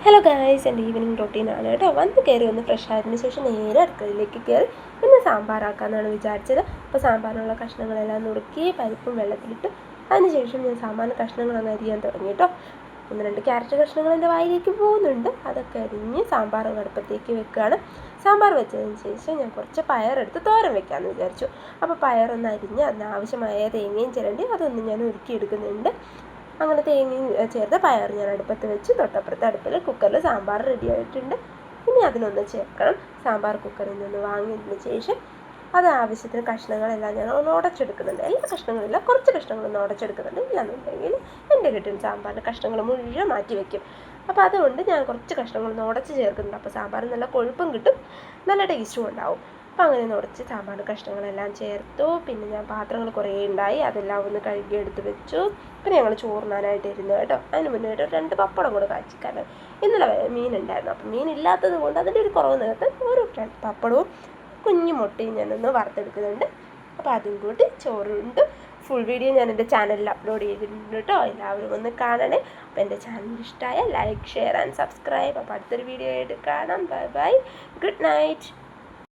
Hello guys, എൻ്റെ evening റൊട്ടീനാണ് കേട്ടോ. വന്ന് കയറി ഒന്ന് ഫ്രഷ് ആയതിനു ശേഷം നേരെ അടുക്കളയിലേക്ക് കയറി പിന്നെ സാമ്പാറാക്കാമെന്നാണ് വിചാരിച്ചത്. അപ്പോൾ സാമ്പാറിനുള്ള കഷ്ണങ്ങളെല്ലാം നുറുക്കി പരിപ്പും വെള്ളത്തിലിട്ട് അതിനുശേഷം ഞാൻ സാമ്പാറിന് കഷ്ണങ്ങളൊന്ന് അരിയാൻ തുടങ്ങി കേട്ടോ. 1-2 ക്യാരറ്റ് കഷ്ണങ്ങൾ എൻ്റെ വായിലേക്ക് പോകുന്നുണ്ട്. അതൊക്കെ അരിഞ്ഞ് സാമ്പാർ അടുപ്പത്തേക്ക് വെക്കുകയാണ്. സാമ്പാർ വെച്ചതിന് ശേഷം ഞാൻ കുറച്ച് പയറെടുത്ത് തോരൻ വെക്കാമെന്ന് വിചാരിച്ചു. അപ്പോൾ പയറൊന്ന് അരിഞ്ഞ് അതിനാവശ്യമായ തേങ്ങയും ചിരണ്ടി അതൊന്ന് ഞാൻ ഒരുക്കിയെടുക്കുന്നുണ്ട്. അങ്ങനെ തേങ്ങയും ചേർത്ത് പയർ ഞാൻ അടുപ്പത്ത് വെച്ച് തൊട്ടപ്പുറത്ത് അടുപ്പിൽ കുക്കറിൽ സാമ്പാർ റെഡി ആയിട്ടുണ്ട്. ഇനി അതിനൊന്ന് ചേർക്കണം. സാമ്പാർ കുക്കറിൽ നിന്ന് വാങ്ങിയതിന് ശേഷം അത് ആവശ്യത്തിന് കഷ്ണങ്ങളെല്ലാം ഞാൻ ഒന്ന് ഉടച്ചെടുക്കുന്നുണ്ട്. എല്ലാ കഷ്ണങ്ങളില്ല, കുറച്ച് കഷ്ണങ്ങളൊന്ന് ഉടച്ചെടുക്കുന്നുണ്ട്. ഇല്ലാന്നുണ്ടെങ്കിൽ എൻ്റെ കിട്ടുന്ന സാമ്പാറിൻ്റെ കഷ്ണങ്ങൾ മുഴുവൻ മാറ്റി വയ്ക്കും. അപ്പോൾ അതുകൊണ്ട് ഞാൻ കുറച്ച് കഷ്ണങ്ങളൊന്ന് ഉടച്ച് ചേർക്കുന്നുണ്ട്. അപ്പോൾ സാമ്പാർ നല്ല കൊഴുപ്പും കിട്ടും, നല്ല ടേസ്റ്റും ഉണ്ടാവും. അപ്പോൾ അങ്ങനെ ഉടച്ച് സാമ്പാറിൻ്റെ കഷ്ണങ്ങളെല്ലാം ചേർത്തു. പിന്നെ ഞാൻ പാത്രങ്ങൾ കുറേ ഉണ്ടായി, അതെല്ലാം ഒന്ന് കഴുകി എടുത്ത് വെച്ചു. പിന്നെ ഞങ്ങൾ ചോറിനാനായിട്ട് ഇരുന്നു കേട്ടോ. അതിന് മുന്നേ 2 പപ്പടം കൂടെ കാച്ചിക്കാനാണ്. ഇന്നലെ മീനുണ്ടായിരുന്നു. അപ്പം മീനില്ലാത്തത് കൊണ്ട് അതിൻ്റെ ഒരു കുറവ് നേരത്തെ ഒരു 2 പപ്പടവും കുഞ്ഞു മുട്ടയും ഞാനൊന്ന് വറുത്തെടുക്കുന്നുണ്ട്. അപ്പോൾ അതും കൂടി ചോറുണ്ട്. ഫുൾ വീഡിയോ ഞാൻ എൻ്റെ ചാനലിൽ അപ്ലോഡ് ചെയ്തിട്ടുണ്ട് കേട്ടോ. എല്ലാവരും ഒന്ന് കാണണേ. അപ്പോൾ എൻ്റെ ചാനൽ ഇഷ്ടമായ ലൈക്ക്, ഷെയർ ആൻഡ് സബ്സ്ക്രൈബ്. അപ്പോൾ അടുത്തൊരു വീഡിയോ ആയിട്ട് കാണാം. Bye bye, good night.